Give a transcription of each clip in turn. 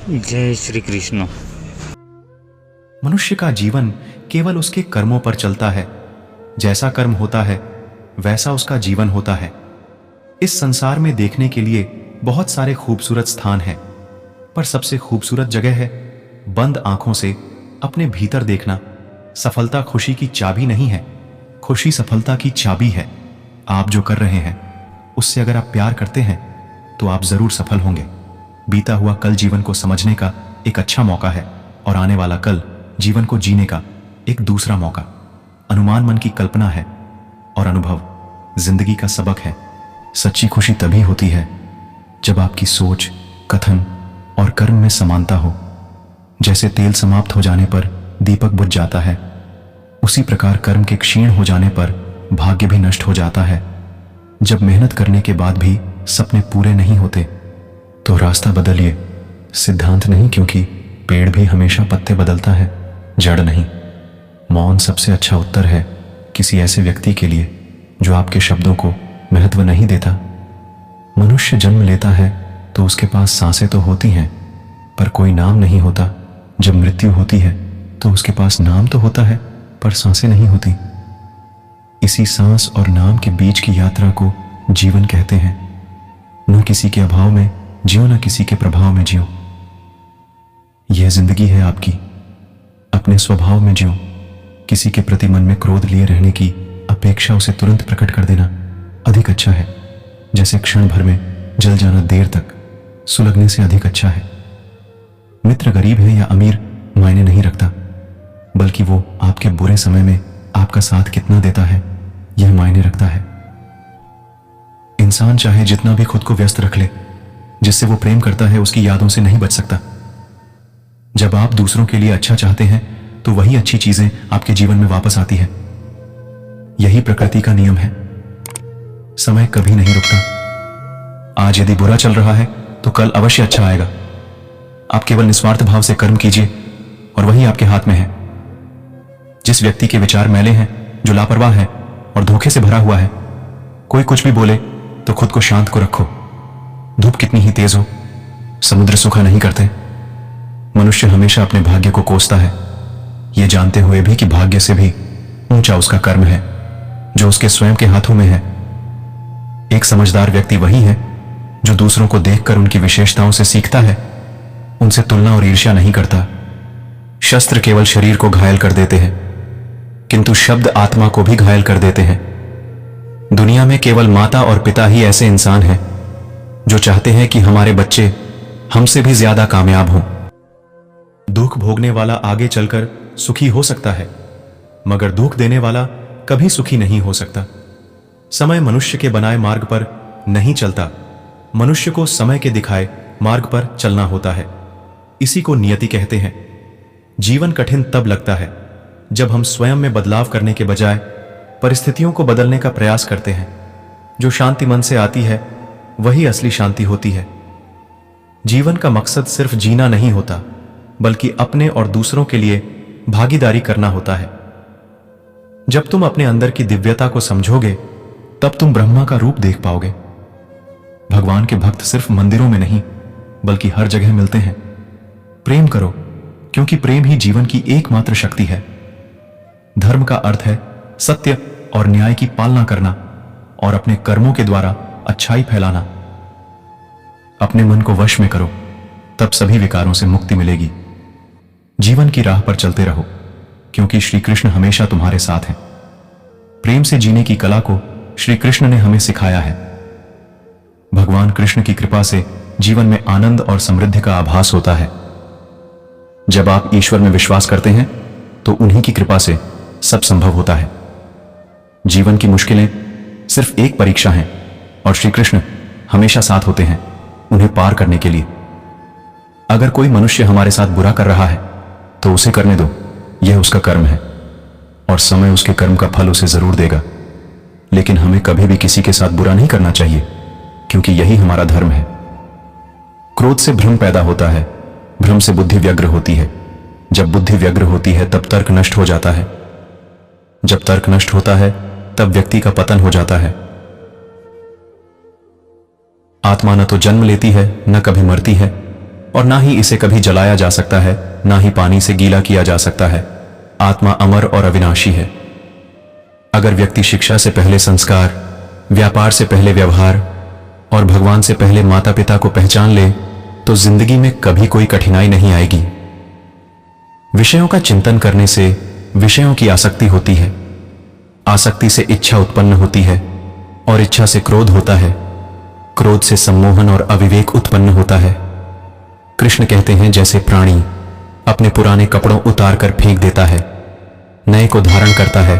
जय श्री कृष्ण। मनुष्य का जीवन केवल उसके कर्मों पर चलता है। जैसा कर्म होता है वैसा उसका जीवन होता है। इस संसार में देखने के लिए बहुत सारे खूबसूरत स्थान हैं, पर सबसे खूबसूरत जगह है बंद आंखों से अपने भीतर देखना। सफलता खुशी की चाबी नहीं है, खुशी सफलता की चाबी है। आप जो कर रहे हैं उससे अगर आप प्यार करते हैं तो आप जरूर सफल होंगे। बीता हुआ कल जीवन को समझने का एक अच्छा मौका है और आने वाला कल जीवन को जीने का एक दूसरा मौका। अनुमान मन की कल्पना है और अनुभव जिंदगी का सबक है। सच्ची खुशी तभी होती है जब आपकी सोच, कथन और कर्म में समानता हो। जैसे तेल समाप्त हो जाने पर दीपक बुझ जाता है, उसी प्रकार कर्म के क्षीण हो जाने पर भाग्य भी नष्ट हो जाता है। जब मेहनत करने के बाद भी सपने पूरे नहीं होते तो रास्ता बदलिए। सिद्धांत नहीं, क्योंकि पेड़ भी हमेशा पत्ते बदलता है, जड़ नहीं। मौन सबसे अच्छा उत्तर है किसी ऐसे व्यक्ति के लिए जो आपके शब्दों को महत्व नहीं देता। मनुष्य जन्म लेता है तो उसके पास सांसें तो होती हैं, पर कोई नाम नहीं होता। जब मृत्यु होती है तो उसके पास नाम तो होता है, पर सांसें नहीं होती। इसी सांस और नाम के बीच की यात्रा को जीवन कहते हैं। न किसी के अभाव में जियो, न किसी के प्रभाव में जियो। यह जिंदगी है आपकी, अपने स्वभाव में जियो। किसी के प्रति मन में क्रोध लिए रहने की अपेक्षा उसे तुरंत प्रकट कर देना अधिक अच्छा है। जैसे क्षण भर में जल जाना देर तक सुलगने से अधिक अच्छा है। मित्र गरीब है या अमीर मायने नहीं रखता, बल्कि वो आपके बुरे समय में आपका साथ कितना देता है यह मायने रखता है। इंसान चाहे जितना भी खुद को व्यस्त रख ले, जिससे वो प्रेम करता है उसकी यादों से नहीं बच सकता। जब आप दूसरों के लिए अच्छा चाहते हैं तो वही अच्छी चीजें आपके जीवन में वापस आती है। यही प्रकृति का नियम है। समय कभी नहीं रुकता। आज यदि बुरा चल रहा है तो कल अवश्य अच्छा आएगा। आप केवल निस्वार्थ भाव से कर्म कीजिए और वही आपके हाथ में है। जिस व्यक्ति के विचार मैले हैं, जो लापरवाह है और धोखे से भरा हुआ है, कोई कुछ भी बोले तो खुद को शांत को रखो। धूप कितनी ही तेज हो, समुद्र सूखा नहीं करते। मनुष्य हमेशा अपने भाग्य को कोसता है, यह जानते हुए भी कि भाग्य से भी ऊंचा उसका कर्म है जो उसके स्वयं के हाथों में है। एक समझदार व्यक्ति वही है जो दूसरों को देखकर उनकी विशेषताओं से सीखता है, उनसे तुलना और ईर्ष्या नहीं करता। शस्त्र केवल शरीर को घायल कर देते हैं, किंतु शब्द आत्मा को भी घायल कर देते हैं। दुनिया में केवल माता और पिता ही ऐसे इंसान हैं जो चाहते हैं कि हमारे बच्चे हमसे भी ज्यादा कामयाब हों। दुख भोगने वाला आगे चलकर सुखी हो सकता है, मगर दुख देने वाला कभी सुखी नहीं हो सकता। समय मनुष्य के बनाए मार्ग पर नहीं चलता, मनुष्य को समय के दिखाए मार्ग पर चलना होता है। इसी को नियति कहते हैं। जीवन कठिन तब लगता है जब हम स्वयं में बदलाव करने के बजाय परिस्थितियों को बदलने का प्रयास करते हैं। जो शांति मन से आती है वही असली शांति होती है। जीवन का मकसद सिर्फ जीना नहीं होता, बल्कि अपने और दूसरों के लिए भागीदारी करना होता है। जब तुम अपने अंदर की दिव्यता को समझोगे तब तुम ब्रह्मा का रूप देख पाओगे। भगवान के भक्त सिर्फ मंदिरों में नहीं बल्कि हर जगह मिलते हैं। प्रेम करो, क्योंकि प्रेम ही जीवन की एकमात्र शक्ति है। धर्म का अर्थ है सत्य और न्याय की पालना करना और अपने कर्मों के द्वारा अच्छाई फैलाना। अपने मन को वश में करो, तब सभी विकारों से मुक्ति मिलेगी। जीवन की राह पर चलते रहो, क्योंकि श्री कृष्ण हमेशा तुम्हारे साथ हैं। प्रेम से जीने की कला को श्री कृष्ण ने हमें सिखाया है। भगवान कृष्ण की कृपा से जीवन में आनंद और समृद्धि का आभास होता है। जब आप ईश्वर में विश्वास करते हैं तो उन्हीं की कृपा से सब संभव होता है। जीवन की मुश्किलें सिर्फ एक परीक्षा हैं और श्री कृष्ण हमेशा साथ होते हैं उन्हें पार करने के लिए। अगर कोई मनुष्य हमारे साथ बुरा कर रहा है तो उसे करने दो, यह उसका कर्म है और समय उसके कर्म का फल उसे जरूर देगा। लेकिन हमें कभी भी किसी के साथ बुरा नहीं करना चाहिए, क्योंकि यही हमारा धर्म है। क्रोध से भ्रम पैदा होता है, भ्रम से बुद्धि व्यग्र होती है। जब बुद्धि व्यग्र होती है तब तर्क नष्ट हो जाता है। जब तर्क नष्ट होता है तब व्यक्ति का पतन हो जाता है। आत्मा न तो जन्म लेती है न कभी मरती है, और ना ही इसे कभी जलाया जा सकता है, ना ही पानी से गीला किया जा सकता है। आत्मा अमर और अविनाशी है। अगर व्यक्ति शिक्षा से पहले संस्कार, व्यापार से पहले व्यवहार और भगवान से पहले माता पिता को पहचान ले तो जिंदगी में कभी कोई कठिनाई नहीं आएगी। विषयों का चिंतन करने से विषयों की आसक्ति होती है, आसक्ति से इच्छा उत्पन्न होती है और इच्छा से क्रोध होता है, क्रोध से सम्मोहन और अविवेक उत्पन्न होता है। कृष्ण कहते हैं, जैसे प्राणी अपने पुराने कपड़ों उतार कर फेंक देता है, नए को धारण करता है,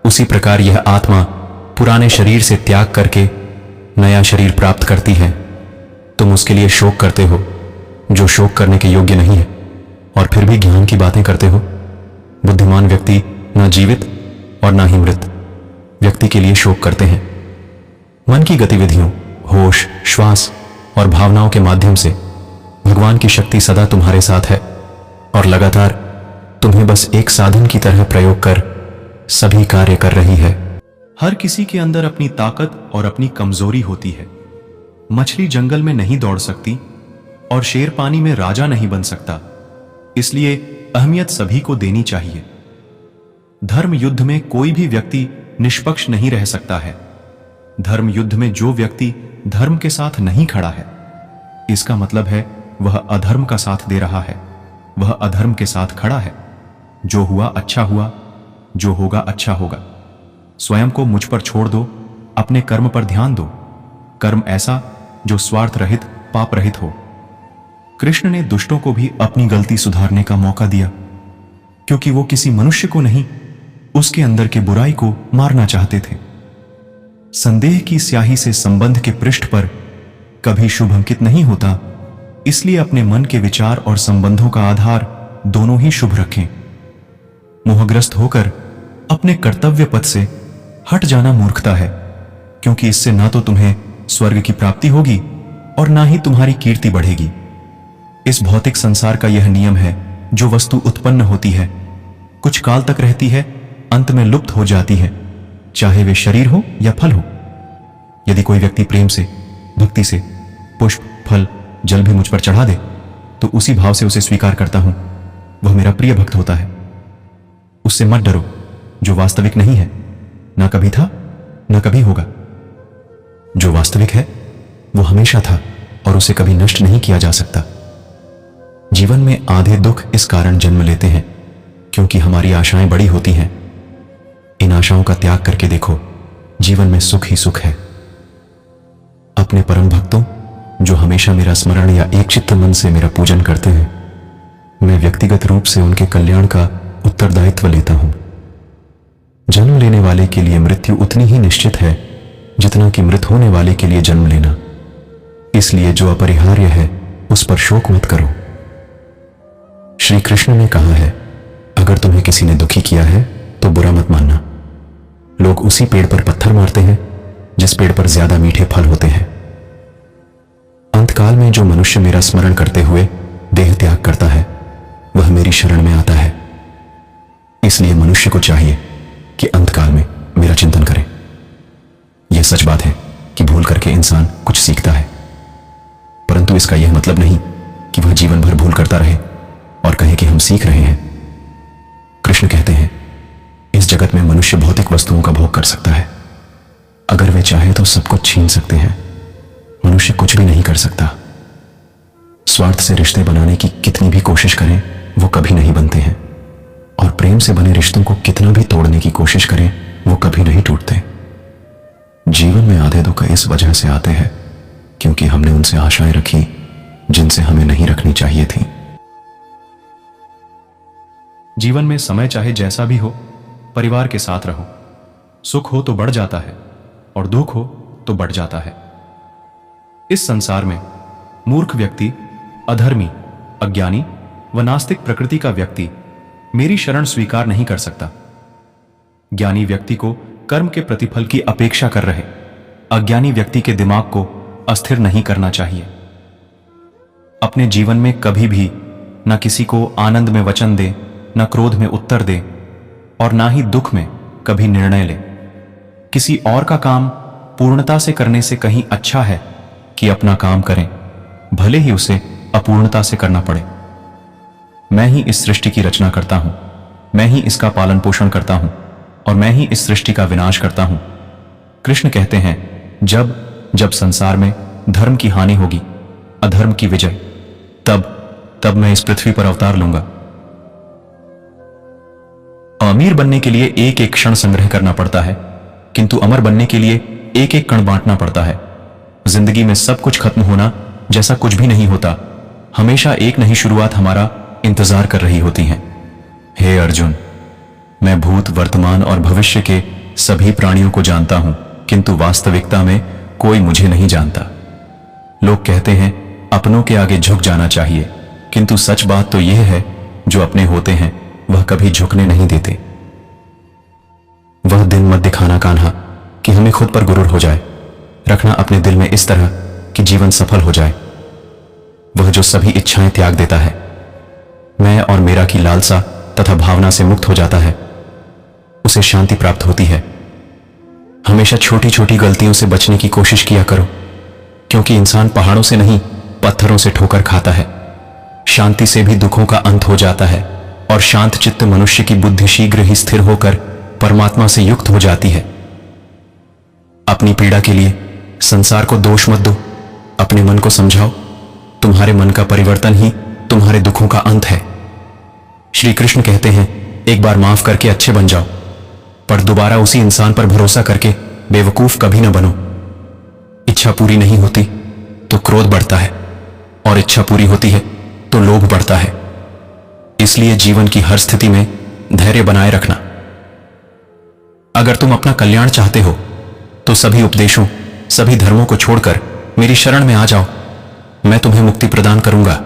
उसी प्रकार यह आत्मा पुराने शरीर से त्याग करके नया शरीर प्राप्त करती है। तुम उसके लिए शोक करते हो जो शोक करने के योग्य नहीं है, और फिर भी ज्ञान की बातें करते हो। बुद्धिमान व्यक्ति ना जीवित और ना ही मृत व्यक्ति के लिए शोक करते हैं। मन की गतिविधियों, होश, श्वास और भावनाओं के माध्यम से भगवान की शक्ति सदा तुम्हारे साथ है और लगातार तुम्हें बस एक साधन की तरह प्रयोग कर सभी कार्य कर रही है। हर किसी के अंदर अपनी ताकत और अपनी कमजोरी होती है। मछली जंगल में नहीं दौड़ सकती और शेर पानी में राजा नहीं बन सकता, इसलिए अहमियत सभी को देनी चाहिए। धर्म युद्ध में कोई भी व्यक्ति निष्पक्ष नहीं रह सकता है। धर्म युद्ध में जो व्यक्ति धर्म के साथ नहीं खड़ा है, इसका मतलब है वह अधर्म का साथ दे रहा है, वह अधर्म के साथ खड़ा है। जो हुआ अच्छा हुआ, जो होगा अच्छा होगा। स्वयं को मुझ पर छोड़ दो, अपने कर्म पर ध्यान दो। कर्म ऐसा जो स्वार्थ रहित, पाप रहित हो। कृष्ण ने दुष्टों को भी अपनी गलती सुधारने का मौका दिया, क्योंकि वो किसी मनुष्य को नहीं, उसके अंदर के बुराई को मारना चाहते थे। संदेह की स्याही से संबंध के पृष्ठ पर कभी शुभ अंकित नहीं होता, इसलिए अपने मन के विचार और संबंधों का आधार दोनों ही शुभ रखें। मोहग्रस्त होकर अपने कर्तव्य पथ से हट जाना मूर्खता है, क्योंकि इससे ना तो तुम्हें स्वर्ग की प्राप्ति होगी और ना ही तुम्हारी कीर्ति बढ़ेगी। इस भौतिक संसार का यह नियम है, जो वस्तु उत्पन्न होती है कुछ काल तक रहती है, अंत में लुप्त हो जाती है, चाहे वे शरीर हो या फल हो। यदि कोई व्यक्ति प्रेम से, भक्ति से पुष्प, फल, जल भी मुझ पर चढ़ा दे तो उसी भाव से उसे स्वीकार करता हूं, वह मेरा प्रिय भक्त होता है। उससे मत डरो, जो वास्तविक नहीं है, ना कभी था ना कभी होगा। जो वास्तविक है वो हमेशा था और उसे कभी नष्ट नहीं किया जा सकता। जीवन में आधे दुख इस कारण जन्म लेते हैं क्योंकि हमारी आशाएं बड़ी होती हैं। इन आशाओं का त्याग करके देखो, जीवन में सुख ही सुख है। अपने परम भक्तों जो हमेशा मेरा स्मरण या एक चित्त मन से मेरा पूजन करते हैं, मैं व्यक्तिगत रूप से उनके कल्याण का उत्तरदायित्व लेता हूं। जन्म लेने वाले के लिए मृत्यु उतनी ही निश्चित है जितना कि मृत होने वाले के लिए जन्म लेना। इसलिए जो अपरिहार्य है उस पर शोक मत करो। श्री कृष्ण ने कहा है, अगर तुम्हें किसी ने दुखी किया है तो बुरा मत मानना। लोग उसी पेड़ पर पत्थर मारते हैं जिस पेड़ पर ज्यादा मीठे फल होते हैं। अंतकाल में जो मनुष्य मेरा स्मरण करते हुए देह त्याग करता है वह मेरी शरण में आता है। इसलिए मनुष्य को चाहिए कि अंतकाल में मेरा चिंतन करे। यह सच बात है कि भूल करके इंसान कुछ सीखता है, परंतु इसका यह मतलब नहीं कि वह जीवन भर भूल करता रहे और कहे कि हम सीख रहे हैं। कृष्ण कहते हैं, इस जगत में मनुष्य भौतिक वस्तुओं का भोग कर सकता है। अगर वे चाहे तो सब कुछ छीन सकते हैं। मनुष्य कुछ भी नहीं कर सकता। स्वार्थ से रिश्ते बनाने की कितनी भी कोशिश करें वो कभी नहीं बनते हैं, और प्रेम से बने रिश्तों को कितना भी तोड़ने की कोशिश करें वो कभी नहीं टूटते। जीवन में आधे दुख इस वजह से आते हैं क्योंकि हमने उनसे आशाएं रखी जिनसे हमें नहीं रखनी चाहिए थी। जीवन में समय चाहे जैसा भी हो, परिवार के साथ रहो। सुख हो तो बढ़ जाता है और दुख हो तो बढ़ जाता है। इस संसार में मूर्ख व्यक्ति, अधर्मी, अज्ञानी व नास्तिक प्रकृति का व्यक्ति मेरी शरण स्वीकार नहीं कर सकता। ज्ञानी व्यक्ति को कर्म के प्रतिफल की अपेक्षा कर रहे अज्ञानी व्यक्ति के दिमाग को अस्थिर नहीं करना चाहिए। अपने जीवन में कभी भी न किसी को आनंद में वचन दे, न क्रोध में उत्तर दे और ना ही दुख में कभी निर्णय ले। किसी और का काम पूर्णता से करने से कहीं अच्छा है कि अपना काम करें, भले ही उसे अपूर्णता से करना पड़े। मैं ही इस सृष्टि की रचना करता हूं, मैं ही इसका पालन पोषण करता हूं और मैं ही इस सृष्टि का विनाश करता हूं। कृष्ण कहते हैं, जब जब संसार में धर्म की हानि होगी, अधर्म की विजय, तब मैं इस पृथ्वी पर अवतार लूंगा। अमीर बनने के लिए एक एक क्षण संग्रह करना पड़ता है, किंतु अमर बनने के लिए एक एक कण बांटना पड़ता है। जिंदगी में सब कुछ खत्म होना जैसा कुछ भी नहीं होता, हमेशा एक नई शुरुआत हमारा इंतजार कर रही होती है। हे अर्जुन, मैं भूत, वर्तमान और भविष्य के सभी प्राणियों को जानता हूं, किंतु वास्तविकता में कोई मुझे नहीं जानता। लोग कहते हैं अपनों के आगे झुक जाना चाहिए, किंतु सच बात तो यह है, जो अपने होते हैं वह कभी झुकने नहीं देते। वह दिन मत दिखाना कान्हा कि हमें खुद पर गुरूर हो जाए, रखना अपने दिल में इस तरह कि जीवन सफल हो जाए। वह जो सभी इच्छाएं त्याग देता है, मैं और मेरा की लालसा तथा भावना से मुक्त हो जाता है, उसे शांति प्राप्त होती है। हमेशा छोटी छोटी गलतियों से बचने की कोशिश किया करो, क्योंकि इंसान पहाड़ों से नहीं पत्थरों से ठोकर खाता है। शांति से भी दुखों का अंत हो जाता है और शांत चित्त मनुष्य की बुद्धि शीघ्र ही स्थिर होकर परमात्मा से युक्त हो जाती है। अपनी पीड़ा के लिए संसार को दोष मत दो, अपने मन को समझाओ। तुम्हारे मन का परिवर्तन ही तुम्हारे दुखों का अंत है। श्री कृष्ण कहते हैं, एक बार माफ करके अच्छे बन जाओ, पर दोबारा उसी इंसान पर भरोसा करके बेवकूफ कभी न बनो। इच्छा पूरी नहीं होती तो क्रोध बढ़ता है, और इच्छा पूरी होती है तो लोभ बढ़ता है। इसलिए जीवन की हर स्थिति में धैर्य बनाए रखना। अगर तुम अपना कल्याण चाहते हो तो सभी उपदेशों, सभी धर्मों को छोड़कर मेरी शरण में आ जाओ। मैं तुम्हें मुक्ति प्रदान करूंगा।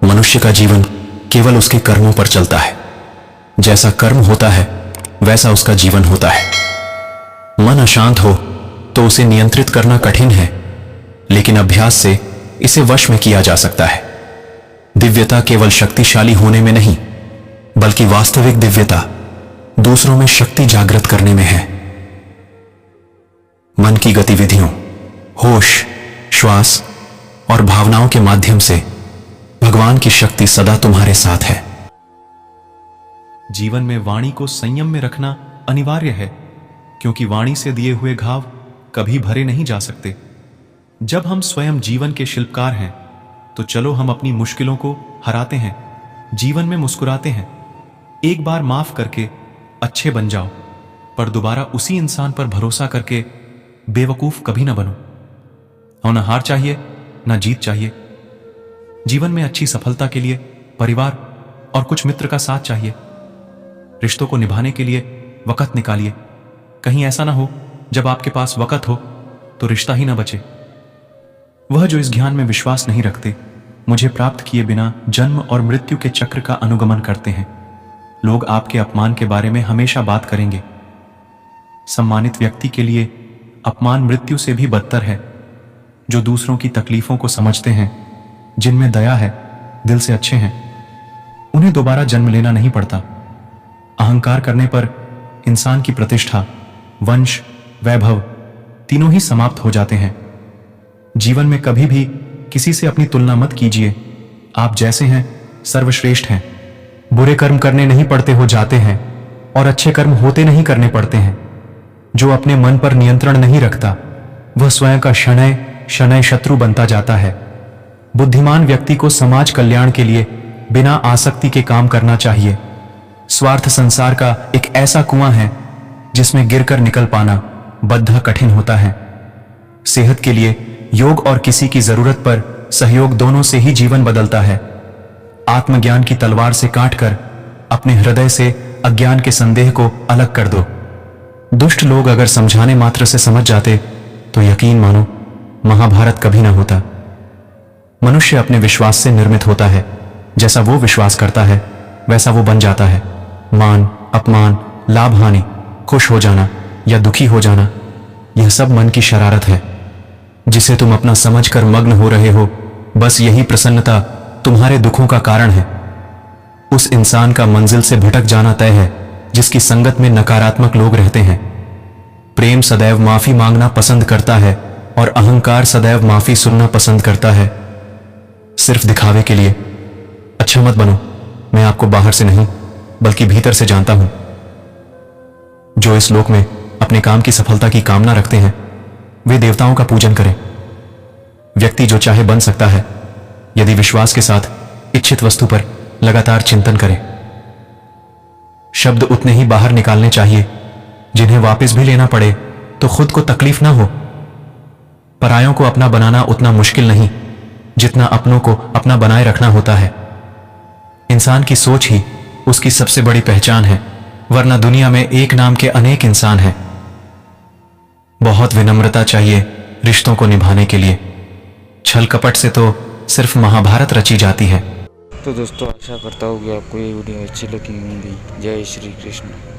मनुष्य का जीवन केवल उसके कर्मों पर चलता है। जैसा कर्म होता है वैसा उसका जीवन होता है। मन अशांत हो तो उसे नियंत्रित करना कठिन है, लेकिन अभ्यास से इसे वश में किया जा सकता है। दिव्यता केवल शक्तिशाली होने में नहीं, बल्कि वास्तविक दिव्यता दूसरों में शक्ति जागृत करने में है। मन की गतिविधियों, होश, श्वास और भावनाओं के माध्यम से भगवान की शक्ति सदा तुम्हारे साथ है। जीवन में वाणी को संयम में रखना अनिवार्य है, क्योंकि वाणी से दिए हुए घाव कभी भरे नहीं जा सकते। जब हम स्वयं जीवन के शिल्पकार हैं, तो चलो हम अपनी मुश्किलों को हराते हैं, जीवन में मुस्कुराते हैं। एक बार माफ करके अच्छे बन जाओ, पर दोबारा उसी इंसान पर भरोसा करके बेवकूफ कभी ना बनो। और न हार चाहिए न जीत चाहिए। जीवन में अच्छी सफलता के लिए परिवार और कुछ मित्र का साथ चाहिए। रिश्तों को निभाने के लिए वक्त निकालिए। कहीं ऐसा ना हो जब आपके पास वक्त हो तो रिश्ता ही ना बचे। वह जो इस ज्ञान में विश्वास नहीं रखते, मुझे प्राप्त किए बिना जन्म और मृत्यु के चक्र का अनुगमन करते हैं। लोग आपके अपमान के बारे में हमेशा बात करेंगे। सम्मानित व्यक्ति के लिए अपमान मृत्यु से भी बदतर है। जो दूसरों की तकलीफों को समझते हैं, जिनमें दया है, दिल से अच्छे हैं, उन्हें दोबारा जन्म लेना नहीं पड़ता। अहंकार करने पर इंसान की प्रतिष्ठा, वंश, वैभव तीनों ही समाप्त हो जाते हैं। जीवन में कभी भी किसी से अपनी तुलना मत कीजिए। आप जैसे हैं सर्वश्रेष्ठ हैं। बुरे कर्म करने नहीं पड़ते हो जाते हैं, और अच्छे कर्म होते नहीं करने पड़ते हैं। जो अपने मन पर नियंत्रण नहीं रखता, वह स्वयं का शनय शनय शत्रु बनता जाता है। बुद्धिमान व्यक्ति को समाज कल्याण के लिए बिना आसक्ति के काम करना चाहिए। स्वार्थ संसार का एक ऐसा कुआं है जिसमें गिरकर निकल पाना बद्धा कठिन होता है। सेहत के लिए योग और किसी की जरूरत पर सहयोग दोनों से ही जीवन बदलता है। आत्मज्ञान की तलवार से काटकर अपने हृदय से अज्ञान के संदेह को अलग कर दो। दुष्ट लोग अगर समझाने मात्र से समझ जाते तो यकीन मानो महाभारत कभी ना होता। मनुष्य अपने विश्वास से निर्मित होता है। जैसा वो विश्वास करता है वैसा वो बन जाता है। मान, अपमान, लाभ हानि, खुश हो जाना या दुखी हो जाना, यह सब मन की शरारत है जिसे तुम अपना समझकर मग्न हो रहे हो। बस यही प्रसन्नता तुम्हारे दुखों का कारण है। उस इंसान का मंजिल से भटक जाना तय है जिसकी संगत में नकारात्मक लोग रहते हैं। प्रेम सदैव माफी मांगना पसंद करता है और अहंकार सदैव माफी सुनना पसंद करता है। सिर्फ दिखावे के लिए। अच्छा मत बनो, मैं आपको बाहर से नहीं बल्कि भीतर से जानता हूं। जो इस लोक में अपने काम की सफलता की कामना रखते हैं वे देवताओं का पूजन करें। व्यक्ति जो चाहे बन सकता है यदि विश्वास के साथ इच्छित वस्तु पर लगातार चिंतन करे। शब्द उतने ही बाहर निकालने चाहिए जिन्हें वापस भी लेना पड़े तो खुद को तकलीफ ना हो। परायों को अपना बनाना उतना मुश्किल नहीं जितना अपनों को अपना बनाए रखना होता है। इंसान की सोच ही उसकी सबसे बड़ी पहचान है, वरना दुनिया में एक नाम के अनेक इंसान हैं। बहुत विनम्रता चाहिए रिश्तों को निभाने के लिए। छल कपट से तो सिर्फ महाभारत रची जाती है। तो दोस्तों आशा करता हूँ कि आपको ये वीडियो अच्छी लगी होंगी। जय श्री कृष्ण।